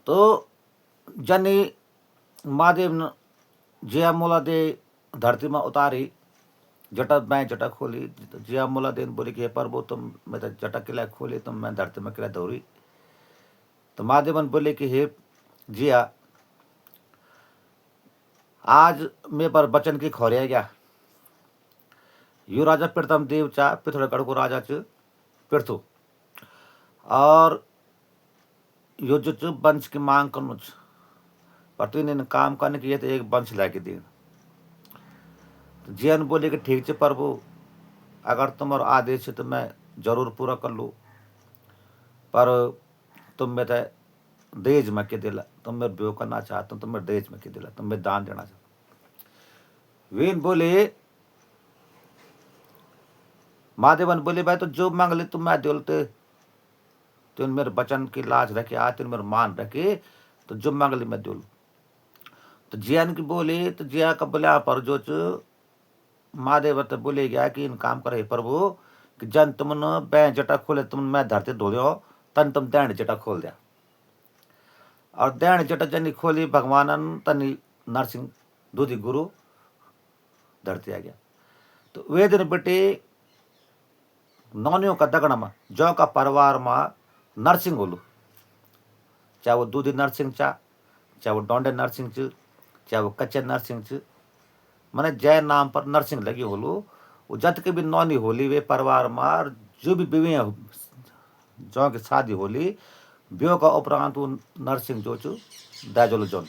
तो जनी महादेव न जिया मोला दे धरती में उतारी, जटा मैं जटा खोली। जिया मोला देन बोली कि हे प्रभु तुम मैं तो जटा किला खोली, तुम मैं धरती में किला दौड़ी। तो महादेवन बोले कि हे जिया, आज मैं पर बचन की खोरिया गया। यू राजा प्रथम देव चा पिथौरागढ़ को राजा च पृथु, और यो जो च वंश की मांग करनु च, पर तू इन काम करने की तो एक वंश लाके दे। तो जियन बोले कि ठीक है प्रभु, अगर तुम्हारा आदेश है तो मैं जरूर पूरा कर लूँ, पर तुम में तो दहेज में के दिला, तुम मेरे ब्यो करना चाहते हो, तुम मेरे दहेज में के दिला, तुम मेरे दान देना चाहते। वीन बोले, महादेवन बोले भाई तो जो मांग ले तुम मैं दिलते, तुम मेरे बचन की लाज रखे, आज तुम मेरे मान रखे, तो जो मांग ले मैं दिल। तो जियान की बोले, तो जिया का बोला पर जो महादेव तो बोले गया कि इन काम करे प्रभु कि जन तुमने बै जटा खोले, तुम मैं धरती धो दो, तन तुम दैण जटा खोल दिया। और दैण जटा जनी खोली भगवानन तनी नरसिंह दूधी गुरु धरती आ गया। तो वे दिन बेटे नौनियों का दगड़ में जो का परिवार में नरसिंह होलू, चाहे वो दूधी नरसिंह चाहे वो डोंडे नरसिंह च, चाहे वो कच्चे नरसिंह च, मैंने जय नाम पर नरसिंह लगी होलू। वो जत के भी नौनी होली वे परिवार में जो भी बीवी जो की शादी होली, ब्यो का उपरांत वो नरसिंह जो चु दाजोल जोन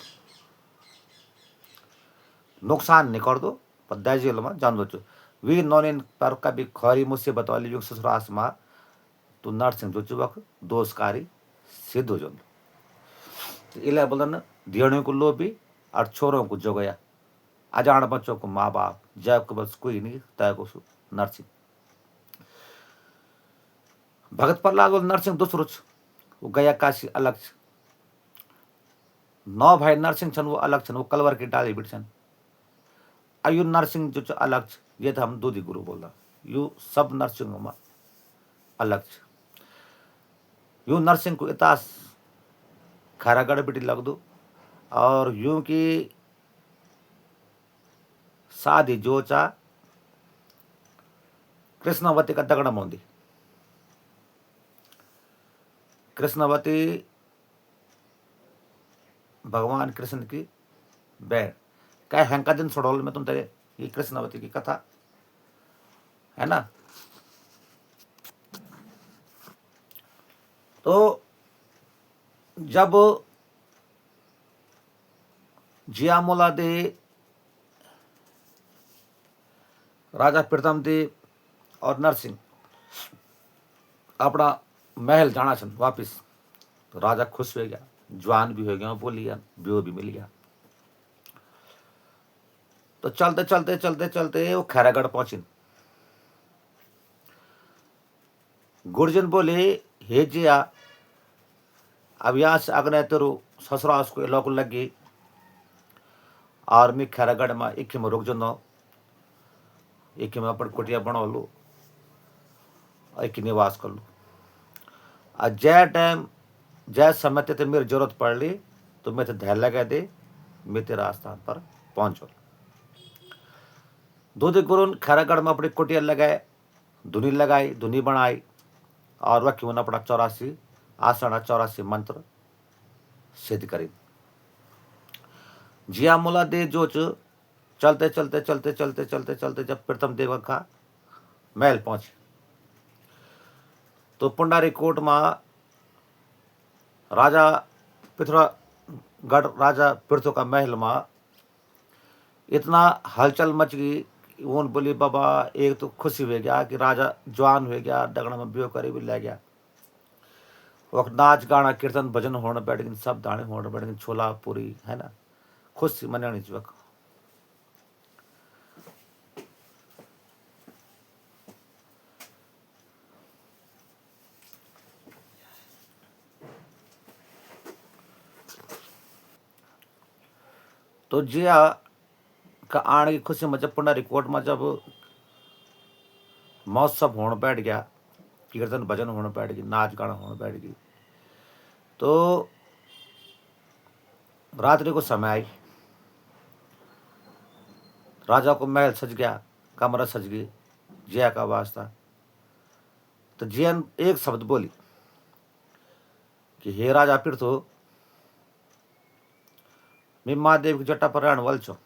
नुकसान नहीं कर दो, पर दाजोल में जान दो चु वी नौनी पर कभी खरी मुसीबत वाली युग ससुरास में तो नरसिंह जो चु वक दोषकारी सिद्ध हो जोन। तो इला बोलन दियणों को लोभी और छोरों को जोगया, अजान बच्चों को माँ बाप, जब को बस कोई नहीं तय को नरसिंह। भगत पर लागो नरसिंह दूसरो वो गया काशी अलग छ। 9 भाई नरसिंह छन वो अलग छन, वो कलवर की डाली बिट छन। अयु नरसिंह जो अलग छ, ये तो हम दूधी गुरु बोला, यू सब नरसिंह में अलग छ। यू नरसिंह को इतिहास खैरागढ़ बिटी लग दो, और यूं की शादी जो चा कृष्णवती का दगड़ मोदी। कृष्णवती भगवान कृष्ण की बहन क्या हैंका दिन छोड़ोल में तुम तेरे ये कृष्णवती की कथा है ना। तो जब जियामोला दे राजा प्रथम देव और नरसिंह अपना महल जाना छन वापिस, तो राजा खुश हो गया, जवान भी हो गया, बोली ब्यो भी मिल गया। तो चलते चलते चलते चलते वो खैरागढ़ पहुंचे। गुरजन बोले हे जिया, अब यहाँ से अग्नि तेरू ससुरा उसको लोग लगी, और मैं खैरागढ़ में एक में रुक जो, एक में अपन कुटिया बना लू, एक निवास कर लू। और जय टाइम जय समय ते मेरी जरूरत पड़ ली तो मैं तो ध्यान लगा दे, मैं तेरा स्थान पर पहुंचो। दूधी गुरु खैरागढ़ में अपनी कुटिया लगाए, धुनी लगाई, धुनी बनाई, और वह क्यों ना अपना 84 आसन 84 मंत्र सिद्ध करी। जियामुला दे जो चलते चलते चलते चलते चलते चलते जब प्रथम देव का महल पहुंचे, तो पुंडारी कोट में राजा पिथौरागढ़ राजा पृथु का महल में इतना हलचल मच गई। उन बोली बाबा एक तो खुशी हो गया कि राजा जवान हो गया, डगड़ा में ब्यो करे भी ले गया। वक्त नाच गाना कीर्तन भजन होने बैठ गए, सब दाने होने बैठ गए, छोला पूरी है ना, खुशी मनानी वक्त। तो जिया का आने की खुशी में जब पुंडारी कोट में जब महोत्सव होने बैठ गया, कीर्तन भजन होने बैठ गई, नाच गाना होने बैठ गई, तो रात्रि को समय आई, राजा को महल सज गया, कमरा सज गई, जिया का वास्ता। तो जिया ने एक शब्द बोली कि हे राजा फिर तो मैं महादेव की जटा पर रहने वाल छो,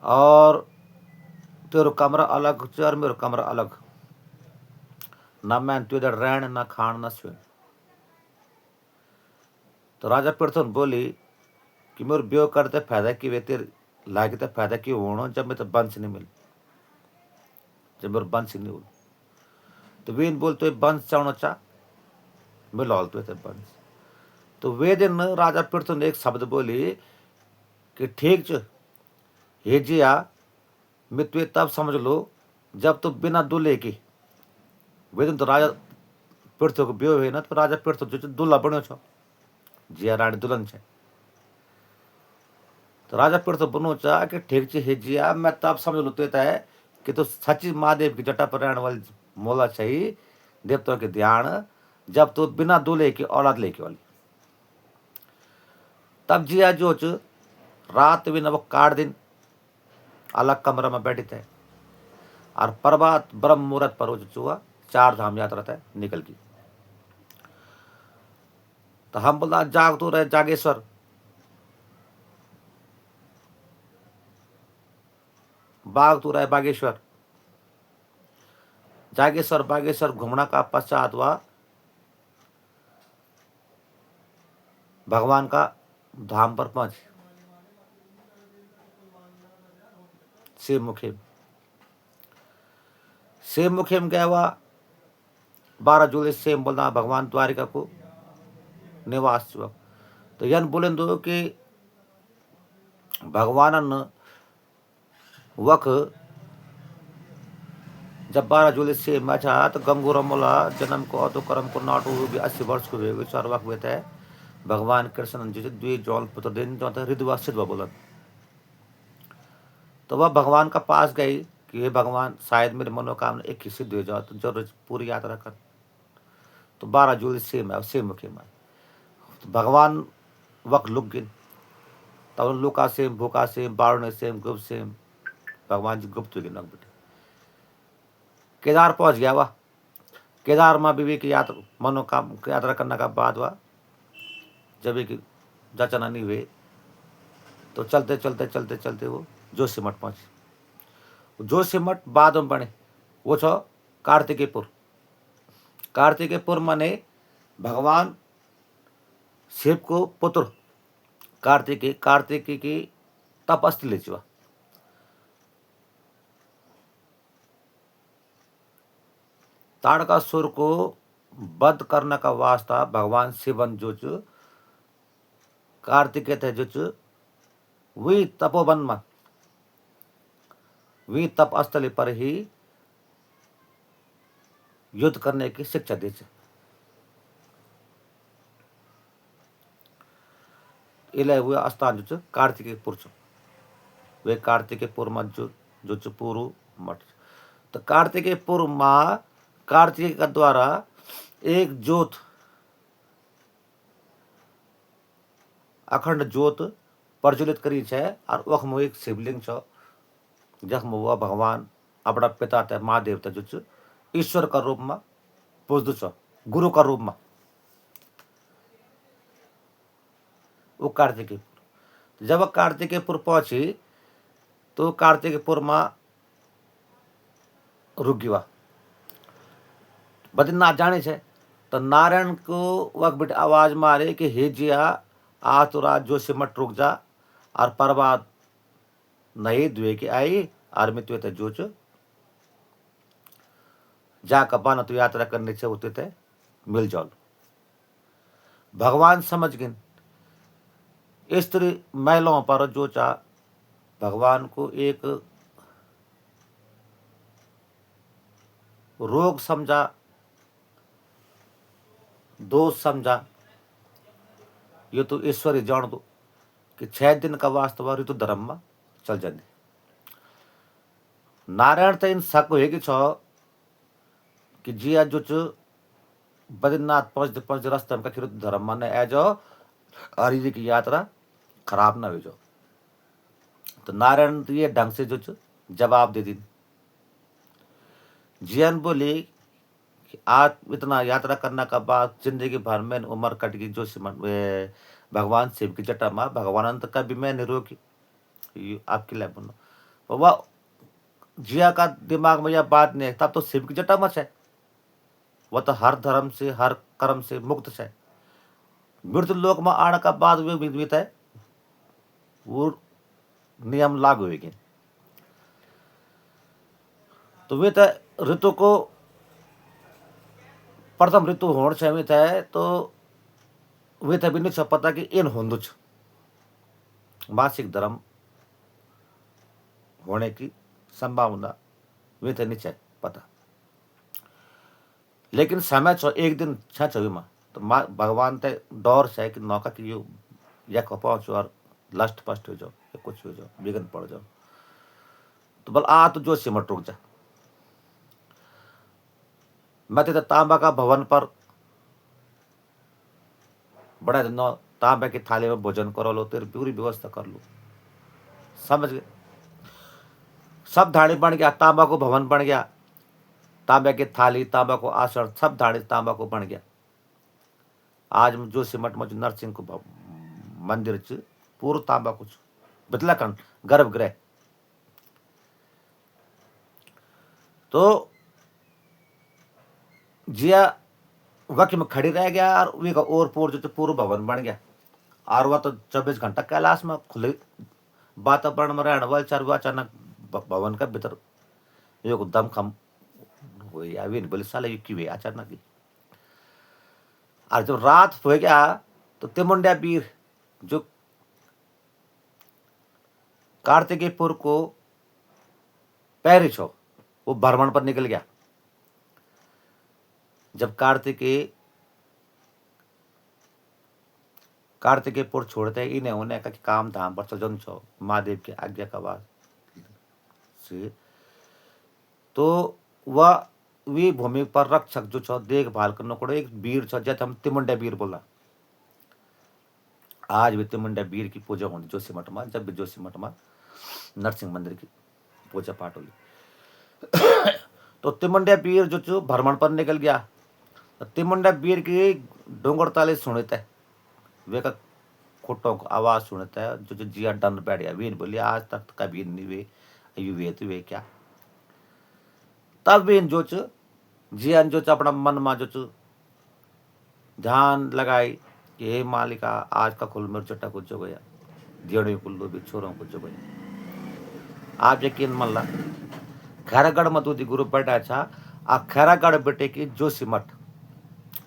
और तेरो कमरा अलग छ और मेरो कमरा अलग, ना मैं तुझे रहन ना खान ना सोन। तो राजा पृथ्वी बोली कि मेरे ब्यो करते फायदा की वे तेरे लागे तो फायदा की होना जब मैं तो बंश नहीं मिल, जब मेरे बंश नहीं हो। तो वे बोल तो बंश चाहना चाह मैं लाल तो बंश। तो वे दिन राजा पृथ्वी ने एक शब्द बोली कि ठीक छ हे जिया, मैं तुझे तब समझ लो जब तू बिना दूल्हे की, वे दिन तो राजा पृथ्वी को ब्यो हुए ना, तो राजा पृथ्वी जो दूल्हा बनो छो, जिया रानी दुल्हन छे। तो राजा पृथ्वी बनो चाह कि ठीक छ हे जिया, मैं तब समझ लो तुझे है कि तो सच्ची महादेव की जटा पर रहने वाली मोला चाहिए देवताओं के ध्यान, जब तो बिना दूल्हे की औलाद लेके वाली। तब जिया जो च रात भी न वो काट दिन अलग कमरा में बैठे थे, और प्रभात ब्रह्म मुहूर्त पर जो हुआ 4 धाम यात्रा था निकल गई। तो हम बोला जाग तो रहे जागेश्वर, बाग तो रहे बागेश्वर। जागेश्वर बागेश्वर घूमना का पश्चात हुआ भगवान का धाम पर पहुंचे, शिव मुखिम। शिव मुखिम गया हुआ 12 जुलाई से बोलना भगवान द्वारिका को निवास हुआ। तो यन बोले दो कि भगवान वक जब 12 जुलाई से मचा तो गंगूर मोला जन्म को तो कर्म को नाटो भी 80 वर्ष को हुए चार वक्त हुए थे। भगवान कृष्ण जी द्वि जौल पुत्र दिन जो था हृदय सिद्ध बोलन। तो वह भगवान का पास गई कि हे भगवान शायद मेरे मनोकामना एक ही सिद्ध हो जाओ, तो जरूर पूरी यात्रा कर। तो 12 जुलाई सेम है, सेम मुखी में तो भगवान वक्त लुक गिन। तब लुका सेम भूखा सेम बारुण सेम गुप्त सेम, भगवान जी गुप्त गिन बेटे। केदार पहुंच गया वह, केदार माँ बीवी की यात्रा मनोकाम यात्रा करने का बाद वह जब एक जाचना नहीं हुए, तो चलते चलते चलते चलते वो जोशीमठ पहुंचे। जोशीमठ बाद में बने वो छो कार्तिकेयपुर। कार्तिकेयपुर माने भगवान शिव को पुत्र कार्तिकेय की तपस्थली छुआ। ताड़कासुर को वध करने का वास्ता भगवान शिवन जो कार्तिकेय थे जो वही तपोवन में वही तपस्थली पर ही युद्ध करने की शिक्षा दी। इले हुए स्थान जो कार्तिकेयपुर वे कार्तिकेयपुर में जो पूर्व मठ। तो कार्तिकेयपुर में कार्तिक का द्वारा एक ज्योत अखंड ज्योत प्रज्वलित करी है, और वह एक शिवलिंग छ जखम हुआ भगवान अपना पिता थे महादेव थे जो ईश्वर का रूप में पूजदु छ, गुरु का रूप में वो कार्तिकेयपुर। जब कार्तिकेयपुर पहुंची तो कार्तिकेयपुर में रुक गया। बद्रीनाथ जाने छे तो नारायण को वक्त बेटे आवाज मारे कि हे जिया आ तो रात जोशीमठ रुक जा, और प्रभात नहीं दुए की आई और मैं तुझे जोच जा कबाना तू यात्रा करने से होते थे मिल जाओ। भगवान समझ गए स्त्री महिलाओं पर जो चाह भगवान को एक रोग समझा, दोष समझा। ये तो ईश्वर ही जान दो कि 6 दिन का वास्तव ऋतु धर्म में चल जाने। नारायण तो इन शक होगी छो कि जिया जो बद्रीनाथ पहुंचते रास्ते में कखी धर्म माने ए जाओ हरि जी की यात्रा खराब ना हो जाओ। तो नारायण तो ये ढंग से जो जवाब दे दी। जियन बोली कि आज इतना यात्रा करने का बाद जिंदगी भर में उम्र कट गई जो भगवान शिव की जटा माँ भगवान अंत का भी मैं नहीं रोकी आपके लिए बोलो। तो वह जिया का दिमाग में यह बात नहीं है, तब तो शिव की जटा मच है, वह तो हर धर्म से हर कर्म से मुक्त है। मृत्यु लोक में आने का बाद वे विविध है वो नियम लागू होगी। तो वे तो ऋतु को प्रथम ऋतु होने चाहिए है तो वे तो भी नहीं पता कि इन होंदुच मासिक धर्म होने की संभावना वे तो नहीं पता। लेकिन समय छो एक दिन छा छवि में तो भगवान ते डर है कि नौका की यो या पहुंचो और लस्ट पस्ट हो जाओ या कुछ हो जाओ विघन पड़ जाओ। तो बोल आ तो जो सिमट रुक जा। मैं तो तांबा का भवन पर बड़ा दिनों तांबे की थाली में भोजन करो लो तेरी पूरी व्यवस्था कर लो। समझ गए? सब धाड़ी बन गया, तांबा को भवन बन गया, तांबे की थाली तांबा को आसन सब धाड़ी तांबा को बन गया। आज जो सिमट में जो नरसिंह को मंदिर च पूरा तांबा कुछ बितलाखंड गर्भगृह। तो जिया वक्त में खड़ी रह गया और वे का और पोर जो पूरा भवन बन गया। और वह तो 24 घंटा कैलाश में खुले वातावरण में रहने वाले चार अचानक भवन का भीतर यो दम खम हो या वे बोले साले ये की वे अचानक ही। और जब रात हो गया तो तिमुंडिया वीर जो कार्तिकेयपुर को पैरी छो वो भ्रमण पर निकल गया। जब कार्तिकेयपुर छोड़ते इन्हें उन्हें का काम धाम पर सजन छो महादेव की आज्ञा का बाद से तो वह वी भूमि पर रक्षक जो छो देखभाल करने को एक वीर छो जैसे हम तिमुंडिया वीर बोला। आज भी तिमुंडिया वीर की पूजा होनी जोशीमठ में। जब भी जोशीमठ में नरसिंह मंदिर की पूजा पाठ होगी तो तिमुंडिया वीर जो भ्रमण पर निकल गया। तो तिमुंडिया वीर की डोंगर ताले सुनते वे का खुटों को आवाज सुनता है जो जिया डन बैठ गया। वीर बोली आज तक कभी नहीं वे यू वे तो वे क्या। तब वीन जो जियान जो अपना मन में जो ध्यान लगाई कि हे मालिका आज का खुल मेरे चट्टा कुछ जो गया दियोड़ी कुल्लू भी छोरों कुछ जो गया। आप यकीन मन ला खैरागढ़ में दूधी गुरु बैठा था आ खैरागढ़ बेटे की जोशीमठ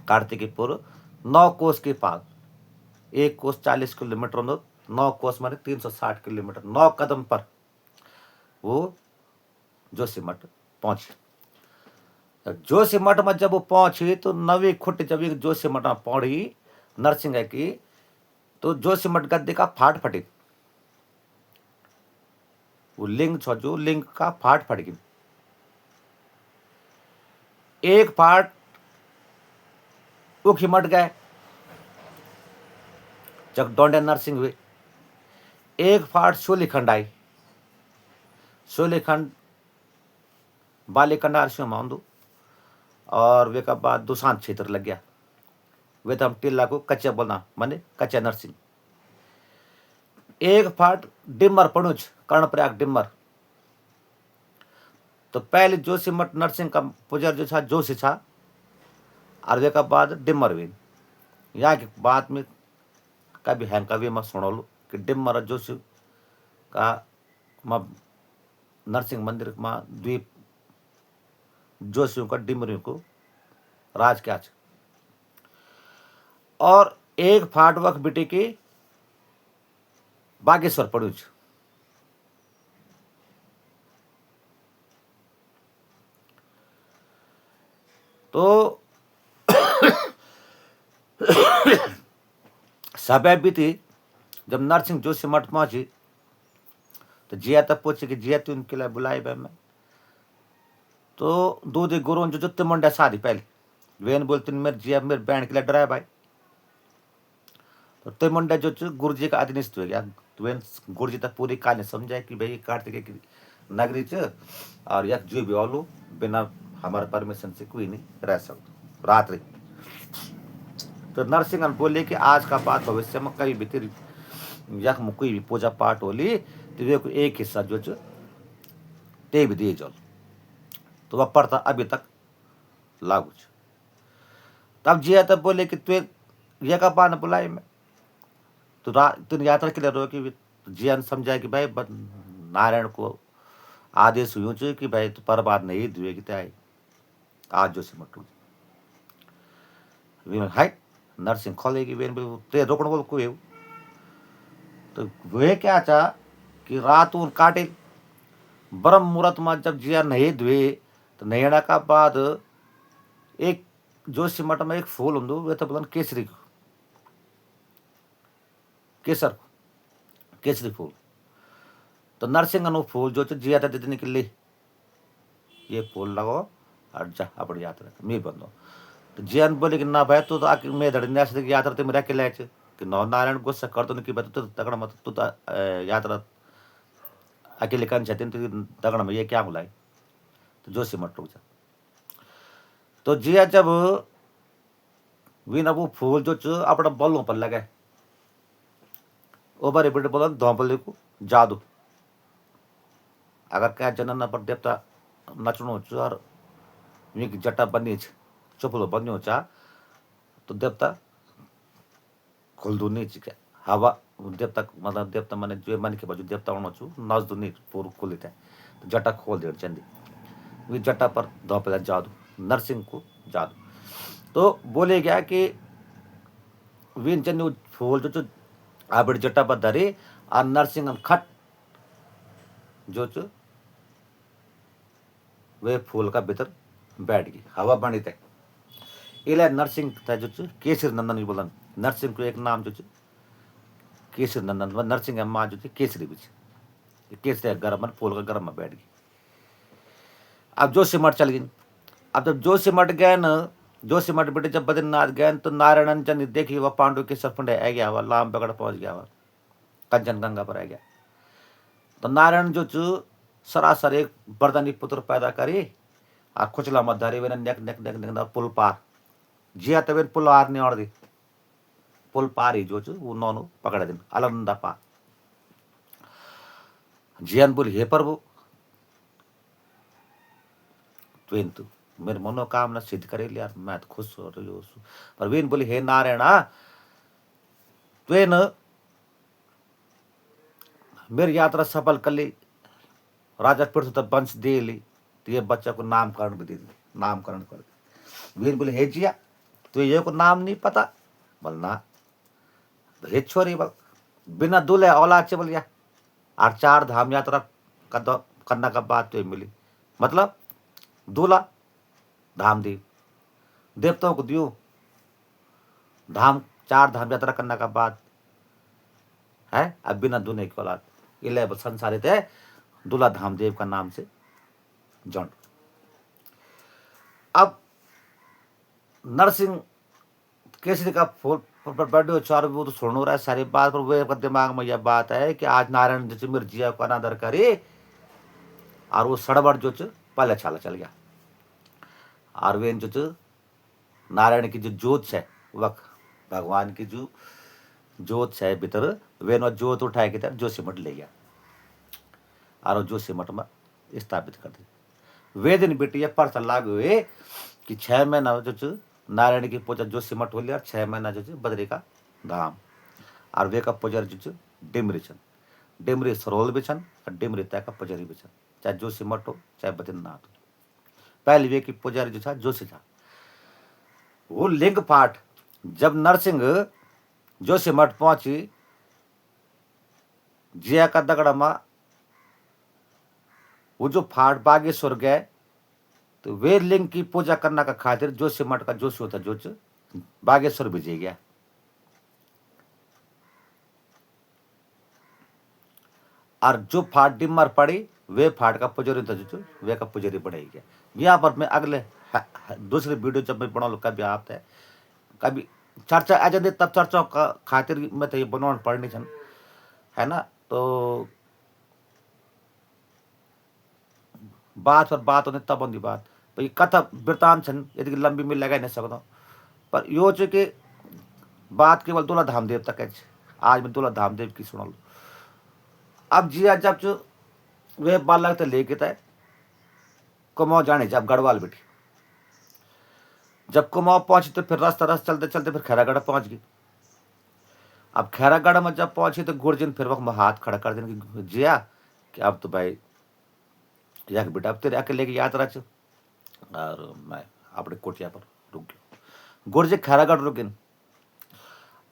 कार्तिकेयपुर 9 कोस के पास। 1 कोस 40 किलोमीटर 9 कोस माने 360 किलोमीटर 9 कदम पर वो जोशीमठ पहुंचे। जोशीमठ में जब वो पहुंची तो नवी खुट जब जोशीमठ में पौड़ी नरसिंह की तो जोशीमठ गद्दे का फाट फटी। वो लिंग छो जो लिंग का फाट फट गई। एक फाट उखी मट गए जब डोंडे नरसिंह हुए। एक फाट शोलीखंड आई। शोलीखंड बालीखंड आरसियों माउंदू और वे का बाद दुशांत क्षेत्र लग गया। वे तो हम टिल्ला को कच्चा बोलना माने कच्चा नरसिंह। एक फाट डिमर पणुच कर्णप्रयाग डिमर। तो पहले जोशीमठ नरसिंह का पुजर जो था जोशी था और वे का बाद डिमर हुई। यहाँ की बात में कभी है कभी मैं सुनो लो कि डिमर जोशी का नरसिंह मंदिर में द्वीप जोशियों का डिमरियों को राज क्या च। और एक फाट वक्त बेटे के बागेश्वर पड़ुच। तो समय बीती जब नरसिंह जोशीमठ पहुंची तो जिया तब पूछे कि जिया तू उनके लिए बुलाई भाई मैं तो दूध गुरु जो तिमुंडिया शादी पहले वेन बोलते मेरे जिया मेरे बैंड के लिए डराया भाई। तो ते मुंडा जो गुरुजी का अधीनस्थ हो गया। तो वेन गुरुजी तक पूरी कहानी समझाए कि भाई कार्तिक की नगरी च और यक जो भी वालू बिना हमारे परमिशन से कोई नहीं रह सकता रात्रि। तो नरसिंह बोले कि आज का बात भविष्य में कहीं भी तेरी यख में कोई भी पूजा पाठ होली तो वे को एक हिस्सा जो ते भी दिए जाओ। तो वह पढ़ता अभी तक लागू छ। तब जिया तब बोले कि तु ये का बान बुलाए मैं तो तुम यात्रा के लिए रो कि जिया ने समझाया कि भाई नारायण को आदेश हुई छ कि भाई तो बर्बाद नहीं दुए कि आई आज जो से मटू हाय नरसिंह खोलेगी वेन ते रोकण बोल को तो वे क्या चाह कि रात उन काटे ब्रह्म मुहूर्त में जब जिया नहीं धुए तो नहड़ा का बाद एक जो सिमट में एक फूल होंगे वे तो बोलन केसरी को केसर केसरी फूल। तो नरसिंह नु फूल जो जिया था दीदी के लिए ये फूल लगाओ और जा अपनी यात्रा मैं बंदो। तो जिया बोले कि ना भाई तू तो आके मैं धड़न्या से यात्रा ते मेरा के लाए कि नौ नारायण गुस्सा कर दो कि भाई तू तगड़ा मत तू तो यात्रा अकेले कर चाहते तो तगड़ा में ये क्या बुलाई। तो जो सिमट रुक जा। तो जिया जब विन वो फूल जो अपना बलों पर लगे ओ बारे बेटे बोला धोपले को जादू अगर क्या जनन पर देवता नचनो और की जटा बनी चुपलो बन्यो चा तो देवता खोलदू नहीं चिके हवा देवता मतलब देवता मैंने जो मन के बाजू देवता होना चू नजदू नहीं पूरा खुलित है तो जटा खोल दे चंदी वी जटा पर धोपला जादू नरसिंह को जादू। तो बोले गया कि वीन चंद फूल जो आबड़ जटा पर धरी और नरसिंह खट जो वे फूल का भीतर बैठ गई हवा बनी थे इला नरसिंह था जो केसरी नंदन बोलन नरसिंह को एक नाम जो केसरी नंदन नरसिंह माँ जो केसरी भी केसरी गर्म में फूल का गर्म में बैठ गई। अब जो सिमट चल गई। अब जब जो सिमट गए न जो सिमट बेटे जब बद्रीनाथ गए तो नारायण चंद देखी वह पांडु के सपंडे आ गया हुआ लाम पकड़ पहुंच गया हुआ कंचन गंगा पर आ गया। तो नारायण जो सरासर एक बरदानी पुत्र पैदा करी आ खुचला मत धरी वे नेक नेक नेक नेक पुल पार जिया तब पुल पार नहीं और दी पुल पार ही जो वो नौनु पकड़ दिन अलंदा पार जियान बोली हे प्रभु ट्वेन तू मेरे मनोकामना सिद्ध करे यार मैं तो खुश हो रही हूँ। पर वेन बोली हे नारायण ट्वेन मेरी यात्रा सफल कर ली राजा पृथ्वी तब वंश दे ली तो ये बच्चा को नामकरण भी दे दी नामकरण कर दी। वीर बोले हे जिया तो ये को नाम नहीं पता बोलना तो हे छोरी बोल बिना दूल्हे औलाद से बोल या और 4 धाम यात्रा करना का बात तो मिली मतलब दूल्हा धाम दी देवताओं को दियो धाम 4 धाम यात्रा करने का बाद है अब बिना दूल्हे की औलाद इले संसारित है दूल्हा धामदेव का नाम से जन। अब नरसिंह केसरी का फूल पर बर्थडे 4 वो तो सुन रहा है सारी बात पर वे दिमाग में यह बात है कि आज नारायण जो मेरे जिया को अनादर करे और वो सड़बड़ जो पहले छाला चल गया और वे जो नारायण की जो जोत है वह भगवान की जो जोत है भीतर वे जोत उठाए की तरह जो सिमट ले गया और जो सिमट में स्थापित कर दी। वे दिन बेटी पर लागू हुए कि 6 महीना जो नारायण की पूजा जो सिमट हो लिया 6 महीना जो बद्री का धाम और वे का पुजारी जो डिमरी छन डिमरी सरोल भी छन और डिमरी तय का पुजारी भी छन चाहे जो सिमट हो चाहे बद्रीनाथ हो। पहले वे की पुजारी जो था जोशी था वो लिंग पाठ जब नरसिंह जो सिमट पहुंची जिया का दगड़ा में वो जो फाट बागेश्वर गए तो वे लिंग की पूजा करने का खातिर जो सिमट का जोशी होता जो बागेश्वर भेजे गया और जो फाट डिमर पड़ी वे फाट का पुजारी था जो वे का पुजारी बढ़ाई गया। यहाँ पर मैं अगले दूसरी वीडियो जब मैं बना लो कभी आप है कभी चर्चा आ जाती तब चर्चा का खातिर में तो ये बनाउन पड़नी छन् है ना। तो बात पर बात होने तब बंदी बात भाई कथा वृतांत छन् यदि लंबी में लगा नहीं सकता पर यो छ कि बात केवल दूल्हा धामदेव तक है। आज मैं दूल्हा धामदेव की सुना लो। अब जिया जब जो वे बालक तो लेके तय कुमाऊं जाने जब गढ़वाल बेटी जब कुमाऊं पहुंची तो फिर रास्ता रास्ता चलते चलते फिर खैरागढ़ पहुंच गई। अब खैरागढ़ में जब पहुंची तो गुरजिन फिर वक्त में हाथ खड़ा कर देने की जिया कि अब तो भाई याक बेटा अब तेरे अकेले की यात्रा छ और मैं अपने कोटिया पर रुक गया। गुरजी खैरागढ़ रुक गए।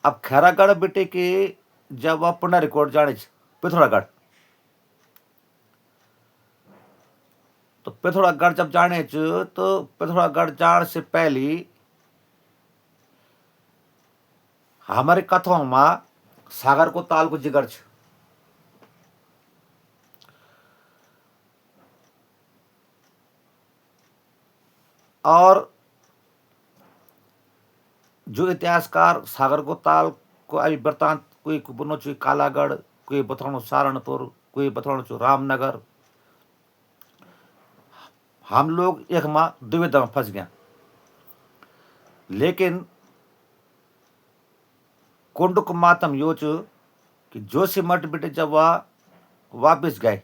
अब खैरागढ़ बेटे के जब वह पुनः रिकॉर्ड जाने पिथौरागढ़ तो पिथौरागढ़ जब जाने तो पिथौरागढ़ जाने से पहले हमारे कथों में सागर को ताल को जिगर छ। और जो इतिहासकार सागर को ताल को अभी वृत्तांत कोई बोनो छु कालागढ़ कोई बताउनु सारणपुर कोई बताउनु छु रामनगर। हम लोग एक माँ दुविधा में फंस गया। लेकिन कुंडक मातम यो छु कि जोशीमठ बेटे जब वह वापिस गए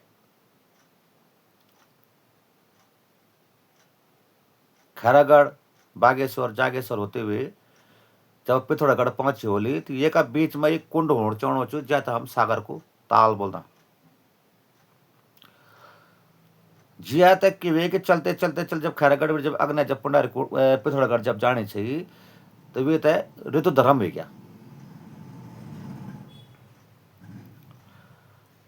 खैरागढ़ बागेश्वर जागेश्वर होते हुए जब पिथौरागढ़ पहुंची होली तो ये का बीच में एक कुंड होड़ चौड़ो छु जहाँ हम सागर को ताल बोलता जिया तक कि वे के चलते चलते चल जब खैरागढ़ में जब अग्नि जब पुंडारी पिथौरागढ़ जब जाने चाहिए तो वे तय ऋतु धर्म हो गया।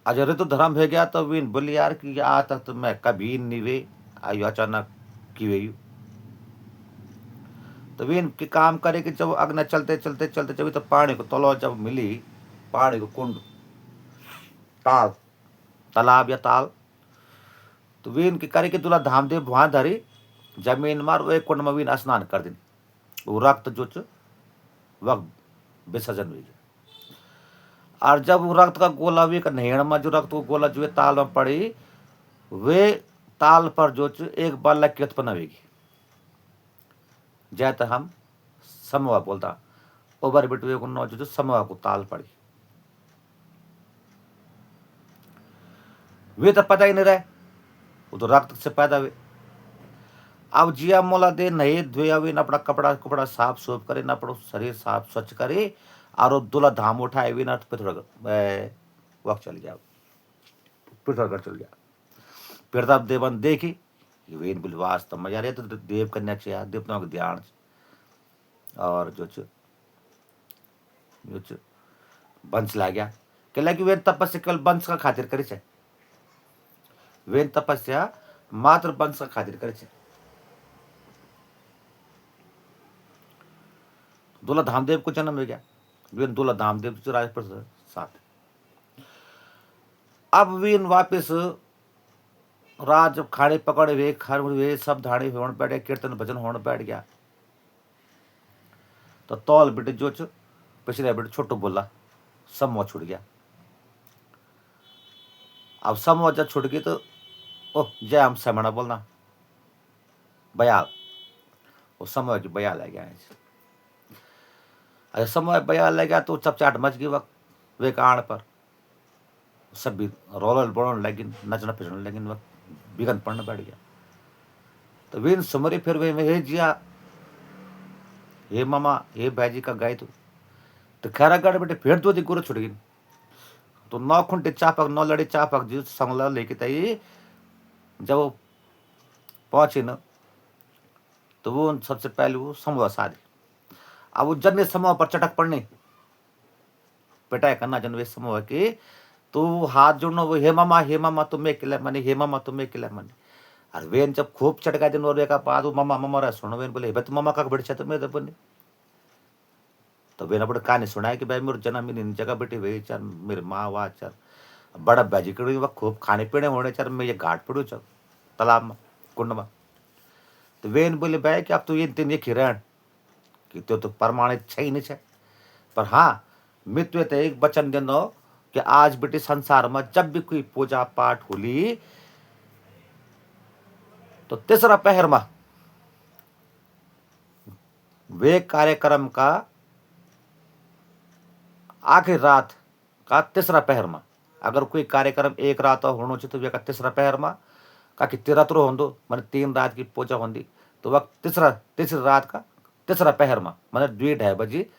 आज ऋतु धर्म हो गया तो वीन बोली यार कि आज तक तो मैं कभी नहीं वे आयु अचानक की वे तो वीन के काम करे कि जब अग्नि चलते चलते चलते जब तो पानी को तलो जब मिली पानी को कुंड ताल तालाब या ताल तो वीन के करे कि दूल्हा धामदेव वहां धरी जमीन मार वो एक कुंड में वीन स्नान कर दिन वो रक्त जो वक्त विसर्जन हुई। और जब वो रक्त का गोला भी नहेड़ में जो रक्त को गोला जो ताल में पड़ी वे ताल पर जो एक बालक की उत्पन्न होगी जय तो हम समवा बोलता ओबर बिटवे को नौ जो समवा को ताल पड़ी वे तो पता ही नहीं रहे वो तो रक्त से पैदा हुए। अब जिया मोला दे नहे धोया हुए न अपना कपड़ा कपड़ा साफ सूफ करे न अपना शरीर साफ स्वच्छ करे और दूल्हा धाम उठाए हुए ना पिथौरागढ़ वक्त चल गया पिथौरागढ़ चल गया। फिर तब देवन देखी वे बोले वास्तव में यार ये तो देव कन्या चाहिए देवताओं का ध्यान और जो वंश ला गया कहला कि वे तपस्या केवल वंश का खातिर करे छे वे तपस्या मात्र वंश का खातिर करे छे। दूल्हा धामदेव को जन्म हो गया वे दूल्हा धामदेव जो राजपुर साथ अब वीन वापिस रात जब खाने पकड़े हुए खर हुए सब धाड़े होने बैठ गया कीर्तन भजन होने बैठ गया तो तौल बेटे जो पिछले बेटे छोटू बोला समूह छूट गया। अब समूह जब छूट गई तो ओह जय हम समणा बोलना बयाल वो समूह की बयाल आ गया अरे समय बयाल लग गया तो चपचाट मच गई वक्त वे कान पर सब भी रोल बोलने लगी नचना फिरने लगी वक्त बिगन पड़ने बैठ गया। तो वीन सुमरी फिर वे हे जिया हे मामा हे भाईजी का गाय तो खैरागढ़ बेटे फिर दो दिन गुरु छुट गई तो 9 खुंटे चापक 9 लड़ी चापक जी संगला लेके तई जब वो पहुंचे न तो वो सबसे पहले वो समूह शादी अब वो जन्य समूह पर चटक पड़ने पिटाई करना जनवे समूह के तो हाथ जोड़ना वो हे मामा तुम्हें किला मने हे मामा तुम्हें किला मने और वेन जब खूब चटका दिन और का बाद वो मामा मामा रहा सुनो वेन बोले तो मामा का बड़ी तो मैं तो बोले तो वेन अपने कहानी सुनाया कि भाई मेरे जन्म इन जगह बेटी वे चार मेरे माँ वाह चार बड़ा बाजी कड़ी वह खूब खाने पीने होने चार मैं ये घाट पड़ू चल तालाब में कुंड में तो वेन बोले भाई कि अब तो ये तीन एक हिरण कि तो प्रमाणित छै नहीं छै। पर हाँ मित्व तो एक वचन देनो कि आज बेटे संसार में जब भी कोई पूजा पाठ होली तो तीसरा पहर में वे कार्यक्रम का आखिर रात का तीसरा पहर में अगर कोई कार्यक्रम एक रात होना चाहिए तो वे का तीसरा पहर में का कि तिरत्रो होंदो मैंने 3 रात की पूजा होंदी तो वह तीसरी रात का तीसरा पहर में मैंने 2-2:30 बजे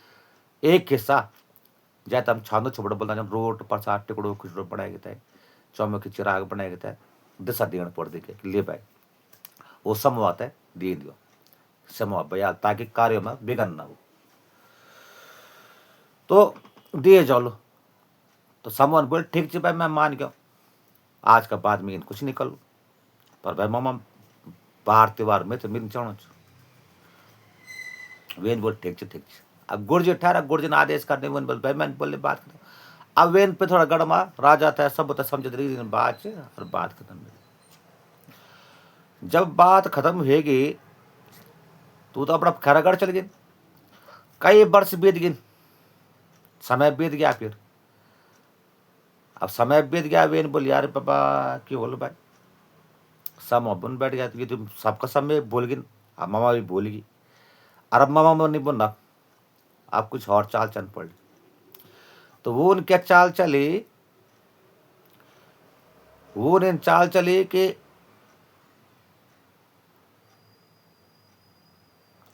एक हिस्सा जाए हम छानो छोड़ बोलता जब रोट प्रसाद टिकड़ो खिचड़ो बनाए गए थे चौमो की चिराग बनाए गए थे दिशा देण पड़ दे के ले भाई वो समवात है दे दियो समवा भैया ताकि कार्य में विघ्न ना हो तो दिए जाओ। तो समवन बोल ठीक है भाई मैं मान गया आज का बाद में कुछ नहीं करूँ पर भाई मामा बाहर त्योहार में तो मेरे चढ़ो वेन बोल ठीक है। अब गुर्जी ठहरा गुर्जी ने आदेश करने वन बोल भाई मैंने बोले बात कर अब वेन पे थोड़ा गड़मा राजा था सब बता समझ रही बात और बात खत्म। जब बात खत्म होगी तू तो अपना खैरागढ़ चल गई कई वर्ष बीत गए समय बीत गया फिर अब समय बीत गया वेन बोल यार बाबा क्यों बोलो भाई सब अपन बैठ गया तो सबका समय बोल गई अब मामा भी बोलेगी और अब मामा नहीं बोलना अब कुछ और चाल चल पड़ी तो वो उनके चाल चली कि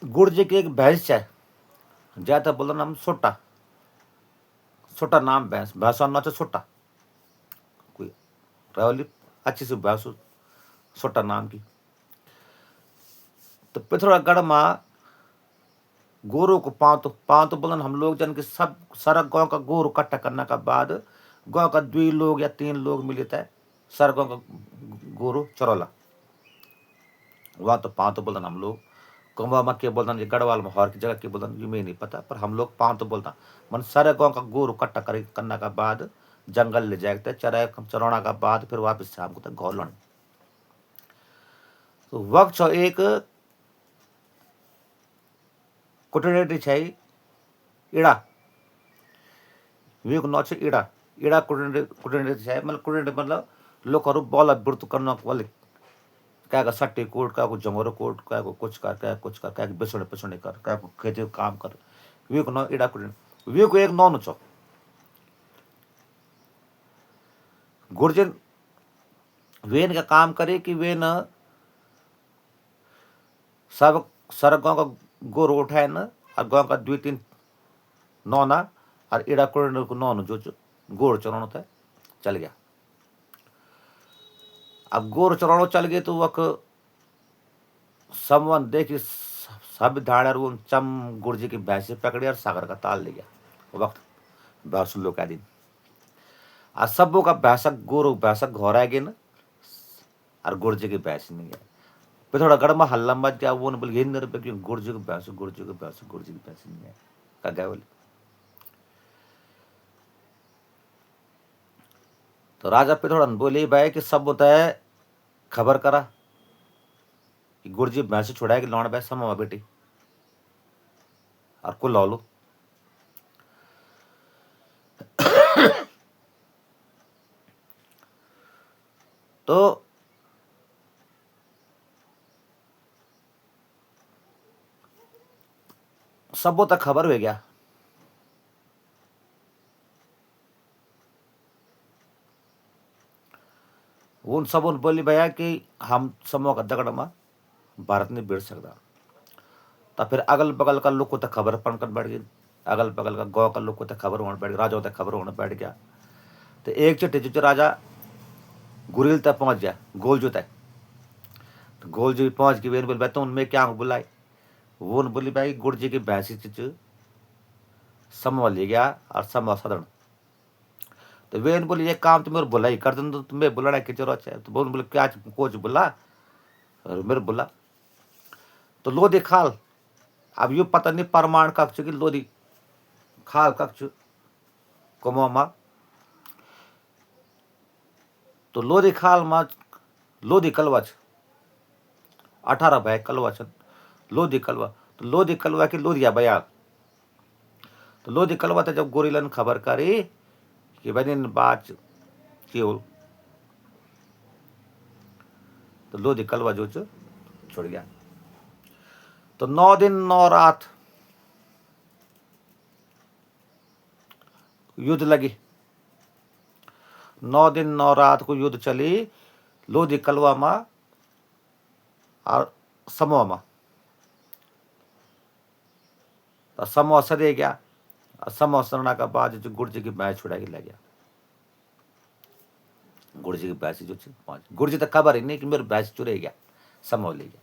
गुड़ जी की एक भैंस है ज्यादा बोला नाम सोटा नाम भैंस ना सोटा कोई रावली अच्छी सी भैंस सोटा नाम की। तो पिथौरागढ़ में गोरू को पाँव तो बोलन हम लोग जन के सब सारा गांव का गोरू इकट्ठा करने का बाद गांव का 2 लोग या 3 लोग मिले थे सारा गांव का गोरू चरौला वहाँ तो पाँव तो बोलन हम लोग कुंभा में के बोलता ये गढ़वाल में हर की जगह के बोलता ये मैं नहीं पता पर हम लोग पाँव तो बोलता मन सारे गांव का गोरू इकट्ठा करने का बाद जंगल ले जाए चरौना का बाद फिर वापस शाम को तक घोलन। तो वक्त एक कुटनेटी छै इड़ा वीक न इड़ा इड़ा कुटनेटी छै मतलब कुटनेटी मतलब लोग बल वृत्त करना वाले क्या का सट्टी कोट क्या को जंगोरो कोट क्या को कुछ कर क्या बेसोने पेसोने कर क्या को खेती काम कर वीक न इड़ा कुटनेटी वीक एक नौन छ गुर्जन वेन का काम करे कि वेन सब सारा गाँव का गोर उठाए न और गाँव का 2-3 नौना और इड़ा कुड़ने को नौन जो गोर चलाना था चल गया। अब गोर चलाना चल गए तो वक समवन देखी सब धाड़ा वो चम गुर्जी की भैंसे पकड़ी और सागर का ताल ले गया वक्त भैंसुल्लो का दिन और सबों का भैंसक गोर भैंसक घोरा गए न और गुर्जी की भैंस नहीं गया पिथौरागढ़ में हल्ला मच गया वो बोले ये रुपये गुर्जी की भैंस नहीं है का गया बोले। तो राजा पिथौरागढ़ बोले भाई कि सब होता है खबर करा कि गुर्जी भैंस छुड़ाएगी लौड़ भाई समा बेटी और को लो लो। तो सबो तक खबर हो गया उन सब उन बोली भैया कि हम समूह का दगड़ में भारत नहीं बिड़ सकता। तो फिर अगल बगल का लोग को तक खबर पढ़ कर बैठ गई अगल बगल का गाँव का लोग को तक खबर होने बैठ गया राजा तक खबर होने बैठ गया। तो एक चिट्ठी जो राजा गुरिल तक पहुंच गया गोलजू तक तो गोलजू पहुंच गई वेन बोली भाई तो उनमें क्या बुलाई वो बोली भाई गुड़ जी की भैंसी चिच समवा ले गया और समवा सदन। तो वेन बोली ये काम तो मेरे बुला ही कर दो तो मैं बुलाना की जरूरत है। तो बोले क्या कोच बुला और मेरे बुला तो लोधी खाल अब यू पता नहीं प्रमाण कक्ष की लोधी खाल कक्ष कुमा तो लोधी खाल में लोधी कलवच 18 भय कलवा छन लोधी कलवा। तो लोधी कलवा की लोधिया बया। तो लोधी कलवा तो जब गोरिलन खबर करी कि भाई इन बात की हो, तो लोधी कलवा जो छुड़ गया। तो 9 दिन 9 रात युद्ध लगी। 9 दिन 9 रात को युद्ध चली लोधी कलवा में और समूह में। तो समूह सदे गया। समूह सरना का बाद जो गुर्जी की भैंस छुड़ाई ले गया। गुर्जी की भैंस जो पहुंच, गुर्जी तक खबर ही नहीं कि मेरे भैंस चुरे गया, समूह ले गया।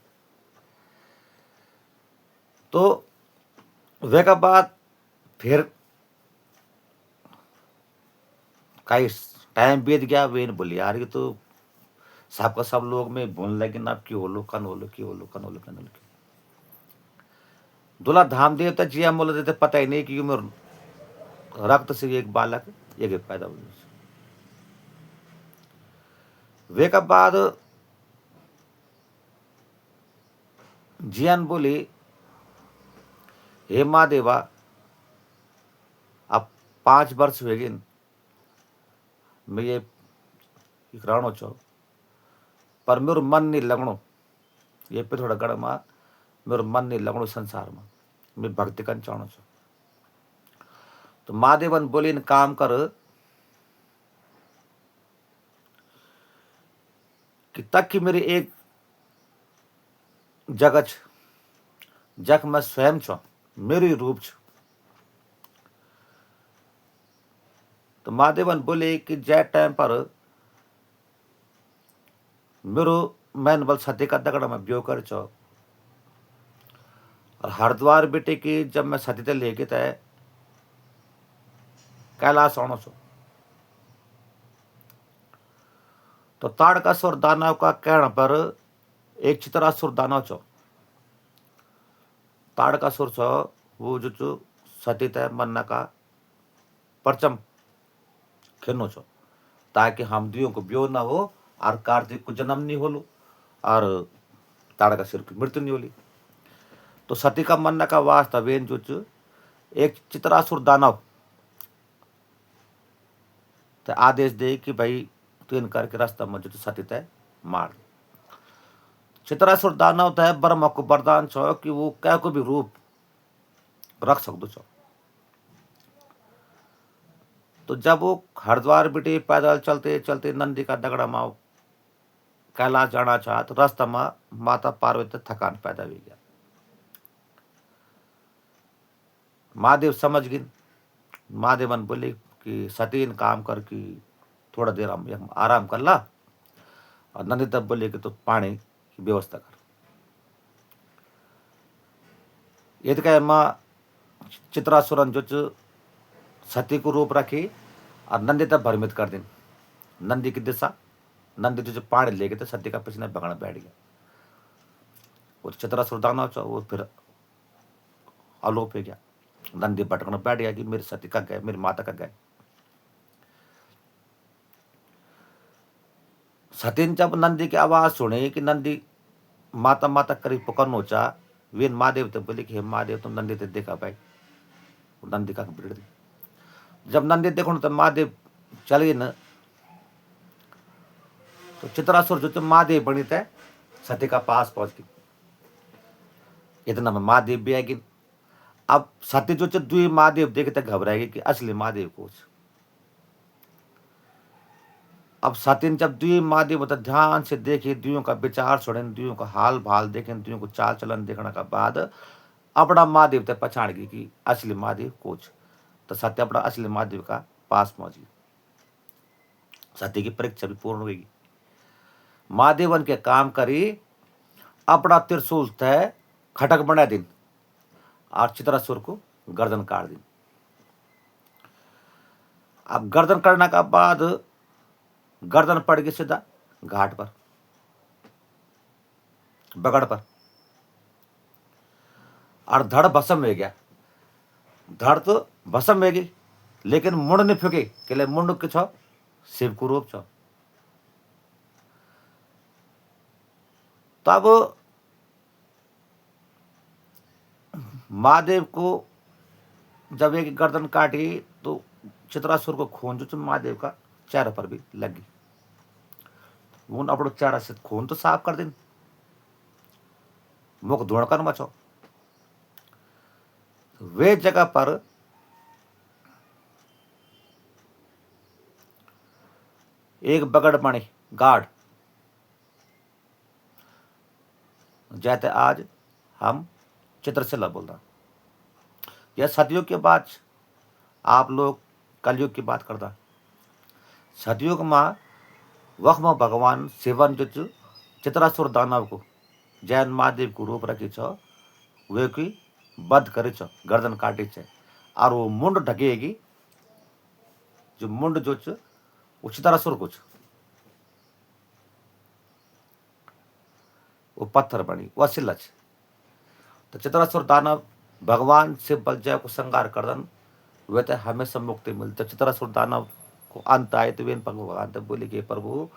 तो वे का बाद फिर कई टाइम बीत गया। वे बोली यार ये तो सबका सब लोग में बोलने लगे ना, क्यों होलो कन होलो क्यों होलो कन होलो कन होलो। दूल्हा धाम देवता जिया मोल देते पता ही नहीं कि मेरे रक्त से एक बालक एक पैदा हो। वे का बाद जियान बोली हे महादेवा अब 5 वर्ष हुए गए मैं ये इकराणो छो, पर मेरे मन नहीं लगणो ये पे थोड़ा गड़ में मेरे मन नहीं लगणो संसार में, मैं भक्ति कर चाहनो छो। तो महादेवन बोली इन काम कर कि तक कि मेरी एक जगत जख मैं स्वयं छो, मेरी रूप छ। तो महादेवन बोले कि जय टाइम पर मेरो मैन बल सत्य का दगड़ में ब्यो कर छो, और हरिद्वार बेटे की जब मैं सती ते लेके तय कैलाश आनो छो। तो ताड़कासुर दानव का कहने पर एक चित्रासुर दानव छो। ताड़कासुर छो वो जो सती तय मन्ना का परचम खेनो छो, ताकि हम दियों को ब्यो ना हो और कार्तिक को जन्म नहीं होलो और ताड़कासुर की मृत्यु नहीं होली। तो सती का मन्ना का वास्ता वेन जो एक चित्रासुर दानव तो आदेश दे कि भाई तू इन करके रास्ता में जो सती तय मार। चित्रासुर दानव तय ब्रह्म को वरदान छो कि वो कै को भी रूप रख सकदो छो। तो जब वो हरिद्वार बेटे पैदल चलते चलते नंदी का दगड़ा माओ कैलाश जाना चाह, तो रास्ता में माता पार्वती थकान पैदा हो गया। महादेव समझ गए। महादेवन बोले कि सती इन काम कर कि थोड़ा देर हम आराम कर ला, और नंदी तब बोले कि तो पानी की व्यवस्था कर। ये तो क्या माँ चित्रासुरन जो सती को रूप रखी और नंदी तब भ्रमित कर दिन नंदी की दिशा। नंदी जो पानी ले गए थे सती का पीछे भगना बैठ गया। वो चित्रासुर दानव वो फिर अलोप हो गया। नंदी भटकना बैठ गया कि मेरी सती का गए, मेरी माता का गए। सती ने जब नंदी की आवाज सुनी कि नंदी माता माता करीब पुकारनो चा, वे महादेव तो बोले कि हे महादेव तुम नंदी ते देखा भाई, नंदी का बिगड़ दी। जब नंदी देखो तो महादेव चल गए न, तो चित्रासुर जो महादेव बनी थे सती का पास पहुंच गई। इतना में महादेव भी आएगी। अब सती जो दुई महादेव देखते घबराएगी कि असली महादेव को। अब सती ने जब दुई महादेव तो ध्यान से देखे, दुइयों का विचार छोड़े, दुइयों का हाल भाल देखे, दुइयों को चाल चलन देखने का बाद अपना महादेव तक पहचान गई कि असली महादेव कोच। तो सत्य अपना असली महादेव का पास पहुंच गई। सत्य की परीक्षा भी पूर्ण हुई। महादेवन के काम करी, अपना त्रिशूल तय खटक बना दिन और चित्रासुर को गर्दन काट दी। अब गर्दन काटने का बाद गर्दन पड़ गई सीधा घाट पर, बगड़ पर, और धड़ भस्म हो गया। धड़ तो भस्म हो गई, लेकिन मुंड नहीं फूके के मुंड के छो शिव को रूप छो। तब महादेव को जब एक गर्दन काटी तो चित्रासुर को खून जो महादेव का चेहरे पर भी लगी। वो अपनो चेहरा से खून तो साफ कर दिन, मुख धुणकर मचो। वे जगह पर एक बगड़ बनी गाढ़, जैसे आज हम चित्रशिला बोलता। यह सदियों के बाद आप लोग कलयुग की बात करता। सतयुग में वह में भगवान शिवन जो चित्रासुर दानव को जैन महादेव को रूप रखी छ, वे की बध करी छ, गर्दन काटी छ, और वो मुंड ढकेगी, जो मुंड जो छ वो चित्रासुर को छ, वो पत्थर बनी, वो शिला छ। तो चित्रासुर दानव भगवान शिव बलजय को संगार करदन, वे तो हमेशा मुक्ति मिलती। चित्रासुर दानव को अंत आए तो वे भगवान तो बोले कि प्रभु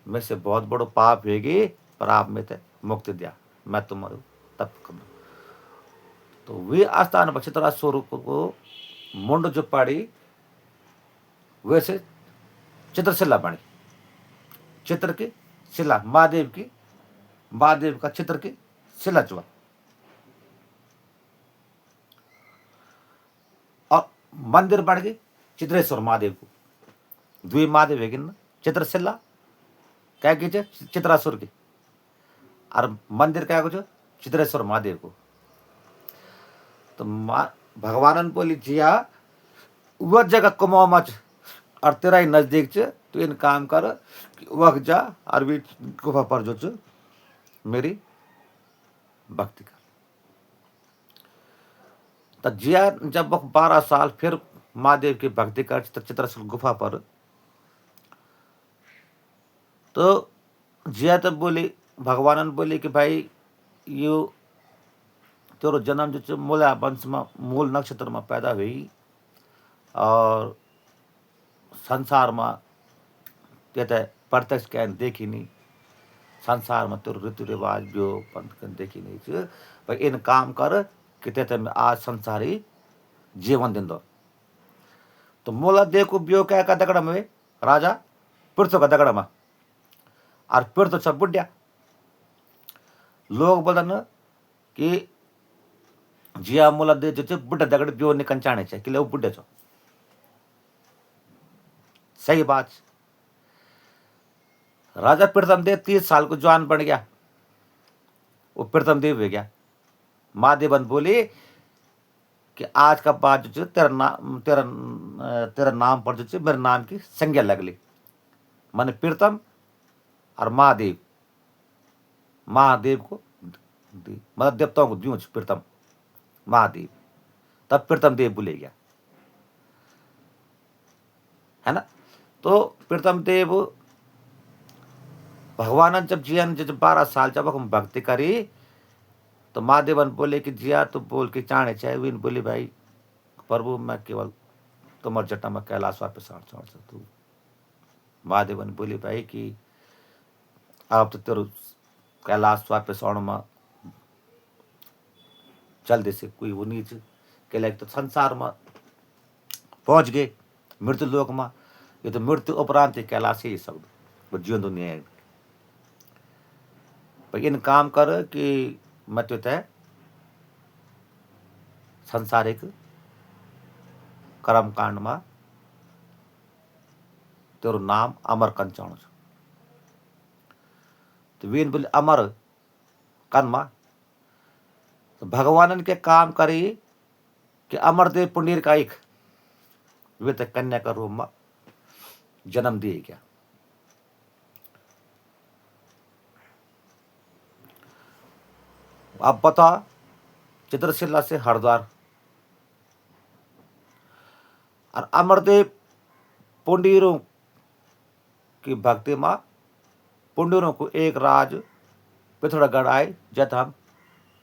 में से बहुत बड़ो पाप होगी, पर आप में ते मुक्ति दिया, मैं तुम्हारे तप कर। तो वे आस्थान पर चित्रासुर को मुंड जो पड़ी, वैसे चित्रशिला बनी, चित्र की शिला, महादेव का चित्र की शिला जो, और मंदिर बन गई चित्रेश्वर महादेव को। द्वि महादेव है कि ना, चित्रशिला क्या की चित्रासुर की, और मंदिर क्या कुछ चित्रेश्वर महादेव को। तो भगवान बोली जिया वह जगह कमाओ मच और तेरा ही नजदीक च, तो इन काम कर वह जा और भी गुफा पर जो च मेरी भक्ति कर। तो जिया जब वह 12 साल फिर महादेव की भक्ति कर चित्रशूल गुफा पर, तो जिया तब बोली, भगवान बोले कि भाई यो तेरो जन्म जो मूला वंश में मूल नक्षत्र में पैदा हुई, और संसार में कहते प्रत्यक्ष क्या देखी नहीं, संसार में तेरो रीति रिवाज जो पंथ देखी नहीं छ, भाई इन काम कर कि तेते में आज संसारी जीवन दिन दो। तो मूला देव को ब्यो क्या का दगड़ में राजा पृथ्वी का दगड़ में, और फिर तो सब बुढ़िया लोग बोलन कि जिया मूला दे जो बुढ़ा दगड़ ब्यो निकंचाने चाहिए कि वो बुढ़े छो। सही बात। राजा प्रीतम देव 30 साल को जवान बन गया, वो प्रीतम देव हो गया। महादेवन बोली कि आज का बाद जो तेरा नाम पर जो मेरे नाम की संज्ञा लगली, माने प्रीतम और महादेव को मतलब देवताओं को दियो प्रीतम महादेव, तब प्रीतम देव बोले गया है ना। तो प्रीतम देव भगवान जब जिया जब 12 साल जब हम भक्ति करी, तो महादेवन बोले कि जिया तो बोल के चाणे चाहे विन बोली भाई प्रभु मैं केवल तुम्हारे जटा में कैलाश वापस आ तू। महादेवन बोली भाई कि अब तो तेरो कैलाश वापस आने में जल्दी से कोई वो नहीं के लायक, तो संसार में पहुंच गए मृत्यु लोक में, ये तो मृत्यु उपरांत ही कैलाश ही शब्द वो जीवन दुनिया है। पर इन काम कर कि मत है संसारिक कर्म कांड में तेरो नाम अमर कंचाण। तो वीन बोले अमर कनमा, तो भगवान के काम करी कि अमरदेव पुंडीर का एक वे तो कन्या का रूप में जन्म दिए गया। अब बता चित्रशिला से हरिद्वार, और अमरदेव पुंडीरों की भक्ति में पुंडीरों को एक राज पिथौरागढ़ आए, जब हम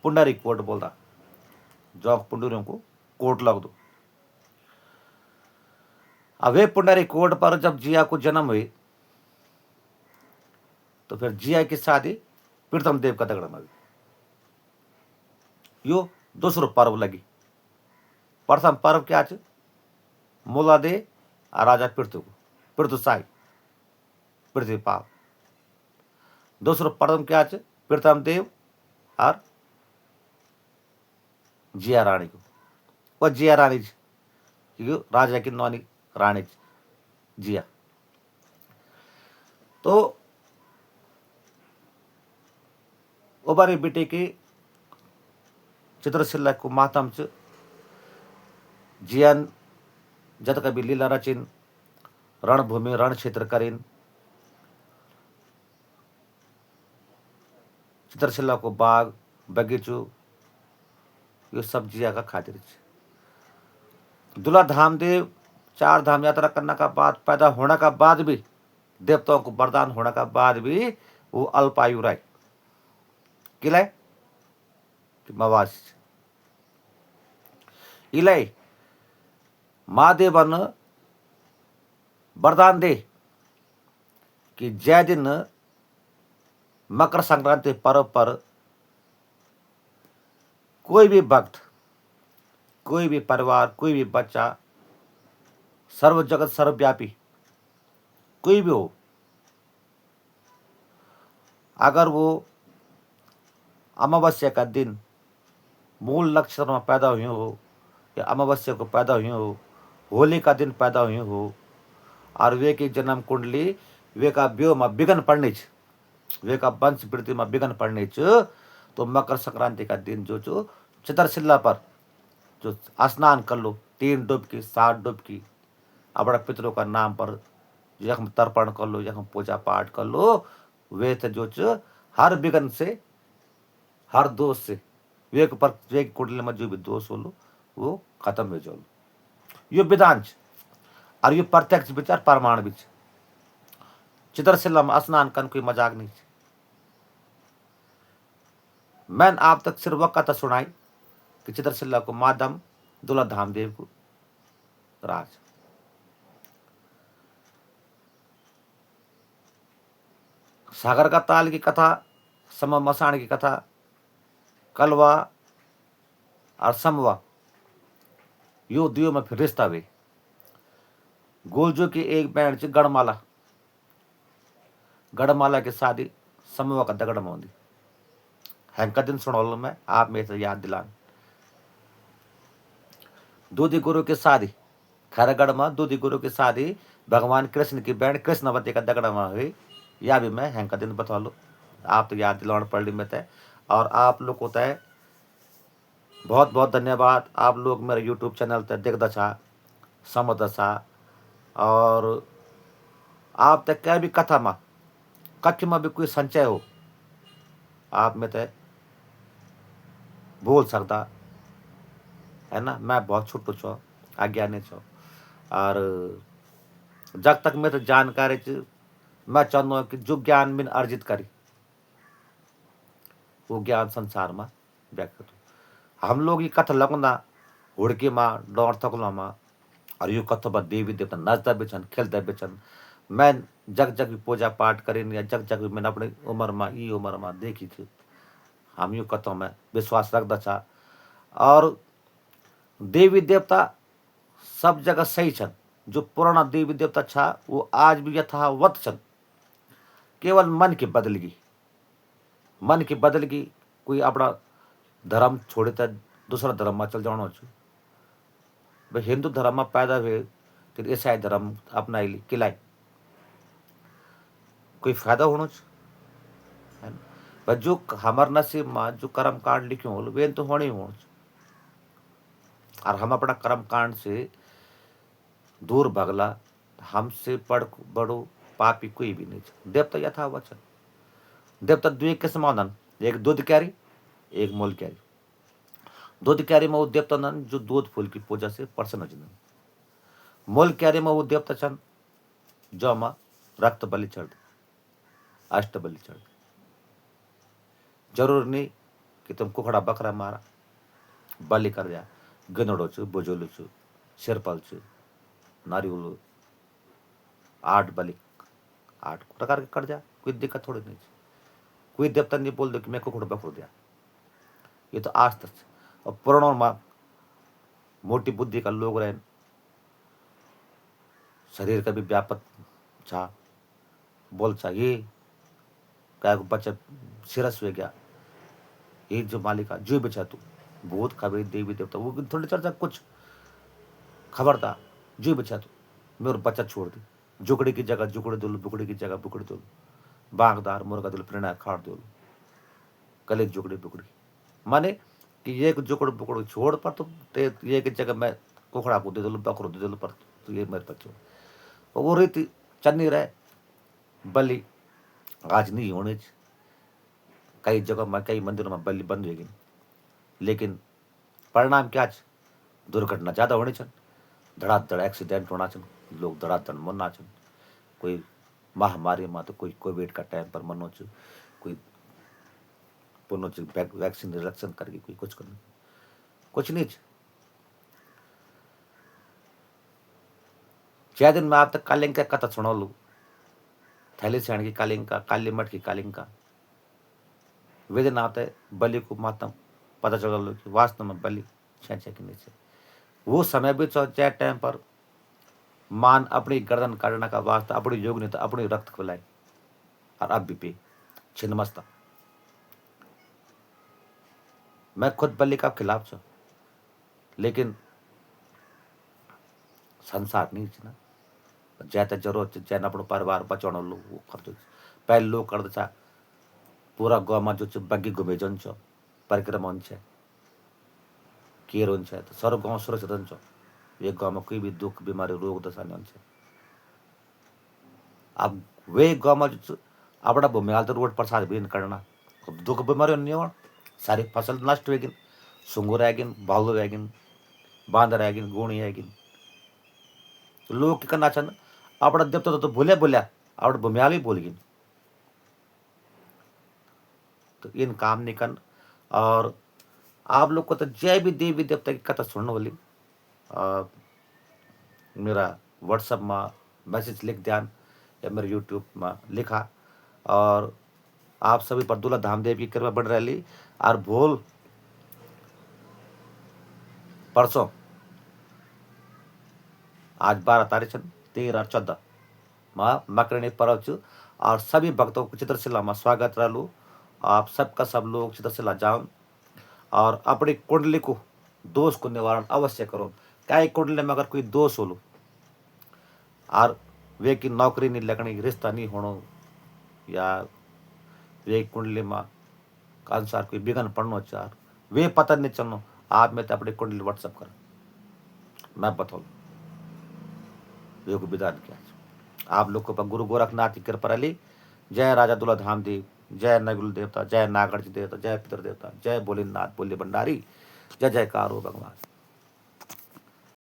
पुंडरी कोट बोलता, जो पुंडरीयों को कोट लग दो। अब वे पुंडरी कोट पर जब जिया को जन्म हुई, तो फिर जिया की शादी प्रीतम देव का दगड़ में हुई। यो दूसरो पर्व लगी। प्रथम पर्व क्या छ? मूला दे आ राजा पृथ्वी को, पृथ्वी साई, पृथ्वी पाल। दूसरो पर्व क्या छ? प्रथम देव और जिया रानी को। वह जिया रानी छ, यो राजा की नौनी रानी छ, जिया। तो ओबारी बेटे की चित्रशिला को मातम छ, जियान जत कभी लीला रचिन, रणभूमि रण क्षेत्र करीन, चित्रशिला को बाग बगीचो, ये सब जिया का खातिर छ। दूल्हा धामदेव 4 धाम यात्रा करने का बाद, पैदा होने का बाद भी, देवताओं को वरदान होने का बाद भी वो अल्पायु रहे। किलाय मवास इलाई महादेवन वरदान दे कि जय दिन मकर संक्रांति पर्व पर कोई भी भक्त, कोई भी परिवार, कोई भी बच्चा, सर्व जगत सर्वव्यापी कोई भी हो, अगर वो अमावस्या का दिन मूल नक्षत्र में पैदा हुए हो, या अमावस्या को पैदा हुए हो, होली का दिन पैदा हुए हो, और वे की जन्म कुंडली वे का व्यो में विघन पड़ने छ, वे का वंश वृद्धि में विघन पड़ने छ, तो मकर संक्रांति का दिन जो जो चित्रशिला पर जो स्नान कर लो, 3 डुबकी 7 डुबकी, अपना पितरों का नाम पर यखम तर्पण कर लो, यखम पूजा पाठ कर लो, वे तो जो च हर विघन से, हर दोष से, वे पर वे कुंडली में जो भी दोष हो लो वो खत्म हो जाओ। ये विधान छ, और ये प्रत्यक्ष विचार प्रमाण भी छ। चित्रशिला में स्नान करने कोई मजाक नहीं छ। मैंने आप तक सिर्फ वह कथा सुनाई कि चित्रशिला को माधम दूल्हा धामदेव को राज। सागर का ताल की कथा, सम मसाण की कथा, कलवा और समवा, यो दियो में फिर रिश्ता हुए। गोलजो की एक बहन थी गढ़माला, गढ़माला की शादी समवा का दगड़ में होती। हैंका दिन सुनौल में आप मेरे से याद दिलान। दूधी गुरु की शादी खैरगढ़ में, दूधी गुरु की शादी भगवान कृष्ण की बहन कृष्णवती का दगड़ में हुई। या भी मैं हैंका दिन बता लो, आप तो याद दिलाने पड़ ली में तय। और आप लोग को तय बहुत बहुत धन्यवाद। आप लोग मेरे यूट्यूब चैनल तक देख दशा समझ दशा, और आप तक क्या भी कथा में कच्छ में भी कोई संचय हो, आप में तय बोल सकता है ना। मैं बहुत छोटो छो, अज्ञानी छो, और जब तक मैं तो जानकारी च मैं चाहता हूँ कि जो ज्ञान मैंने अर्जित करी वो ज्ञान संसार में व्यक्त हो। हम लोग ये कथा लगना हुड़के में डर थकलो में, और यो कथा पर देवी देवता नचता भी छन, खेलता भी छन। मैं जग जग भी पूजा पाठ करें, या जग जग भी मैंने अपनी उम्र में ई उम्र में देखी थी। हम यो कथा में विश्वास रखता छा, और देवी देवता सब जगह सही छन। जो पुराना देवी देवता छा वो आज भी यथावत छन, केवल मन की बदलगी, मन की बदलगी। कोई अपना धर्म छोड़े तो दूसरा धर्म में चल जाना छो। भाई हिंदू धर्म में पैदा हुए तो ईसाई धर्म अपनाई ली किलाई, कोई फायदा होना छो है ना। भाई जो हमार नसीब में जो कर्म कांड लिखे हो वे तो होने ही होना छो। और हम अपना कर्म कांड से दूर भगला, हमसे बड़ो पापी कोई भी नहीं छो। देवता यथावत छन। देवता 2 किस्म होनन, एक दूध क्यारी, एक मूल क्यारी। दूध क्यारी में वो देवता नन जो दूध फूल की पूजा से प्रसन्न हो जान। मूल क्यारी में वो देवता छन जो में रक्त बलि चढ़ दे, अष्ट बलि चढ़ दे। जरूर नहीं कि तुम कुखड़ा बकरा मारा बलि कर जा, गनड़ो छु, बुझोलू छु, सिरपल छु, नारियल 8 बलि 8 प्रकार के कर जा, कोई दिक्कत थोड़ी नहीं। कोई देवता नहीं बोल दो कि मैं कुकड़ बकड़ दिया, ये तो आज तक। और पुराणों में मोटी बुद्धि का लोग रहे, शरीर का भी व्यापक छा बोल छा ये काय को बच्चा सिरस हो गया, ये जो मालिका जो बचा तू भूत खबरी देवी देवता वो थोड़ी चर्चा कुछ खबर था, जो बचा तू मेरे बच्चा छोड़ दी, जुगड़ी की जगह जुगड़ी दुल, बुगड़ी की जगह बुगड़ी दुल, बागदार मुर्गा दुल, प्रणय खाड़ दुल, कले जुगड़ी बुगड़ी, माने कि ये जुगड़ बुगड़ छोड़ पर तो ये की जगह मैं कुखड़ा को दे दो, बकरो दे दो, पर तो ये मेरे बच्चों वो रीति चन्नी रहे बलि आज नहीं होने, कई जगह में कई मंदिरों में बलि बंद होगी, लेकिन परिणाम क्या छ? दुर्घटना ज्यादा होनी छन, धड़ाधड़ एक्सीडेंट होना छन, लोग धड़ाधड़ मरना छन, कोई महामारी में तो कोई कोविड का टाइम पर मनो छ, कोई पुनो छ वैक्सीन रिएक्शन करके कोई कुछ करने कुछ नहीं छ। जय दिन में आप तक कालिंग का कथा सुना लू, थैली सेण की कालिंग का, काली मठ की कालिंग का, वे दिन आते बलि को मातम पता चला लो कि वास्तव में बलि छे कि नहीं छे। वो समय भी चाहे टाइम पर मान अपनी गर्दन काटने का वास्ता अपनी योग्य था, अपनी रक्त खिलाई और अब भी पे छिन्नमस्ता। मैं खुद बलि का खिलाफ छू, लेकिन संसार नहीं छ ना, जैसे जरूरत जैन अपनो परिवार बचाउन लो वो खर्च पहले लोग कर छा पूरा गाँव में जो बग्गी घुमे जान्छ परिक्रमा हुन्छ केयर हुन्छ तो सारो गाउँ सुरक्षित हुन्छ, एक गाँव में कोई भी दुख बीमारी रोग दशा नहीं हुन्छ। अब वे गाँव में जो अपना भूमिहाल तो रोड प्रसाद भी करना, दुख बीमारी नहीं हो, सारी फसल नष्ट होगी, सुंगुर आएगिन, भालू आएगिन, बांदर आएगिन, गोणी आएगिन, तो लोग क्या करना छन अपना देवता तो भूलिया भूलिया अपना भूमिहाल भी भूल गिन, तो इन काम नहीं कर। और आप लोग को तो जय भी देवी देवता की कथा सुनने वाली मेरा व्हाट्सएप में मैसेज लिख ध्यान या मेरे यूट्यूब में लिखा, और आप सभी पर दूल्हा धामदेव की कृपा बढ़ रही। और भूल परसों आज 12 तारीख 13-14 माँ मकरणी पर्व च, और सभी भक्तों को चित्रशिला में स्वागत रहलू। आप सबका सब लोग चित्रशिला जाओ और अपनी कुंडली को दोष को निवारण अवश्य करो। क्या कुंडली में अगर कोई दोष हो और वे की नौकरी नहीं लगनी, रिश्ता नहीं होना, या वे कुंडली में अनुसार कोई विघन पड़नो चार वे पता नहीं चलनो, आप में तो अपनी कुंडली व्हाट्सअप कर मैं बताऊँ वे को विधान क्या। आप लोग को गुरु गोरखनाथ की कृपा रही। जय राजा दूल्हा धामदेव, जय नगुल देवता, जय नागर्ज देवता, जय पितर देवता, जय भोलेनाथ बोले भंडारी, जय जयकार हो भगवान।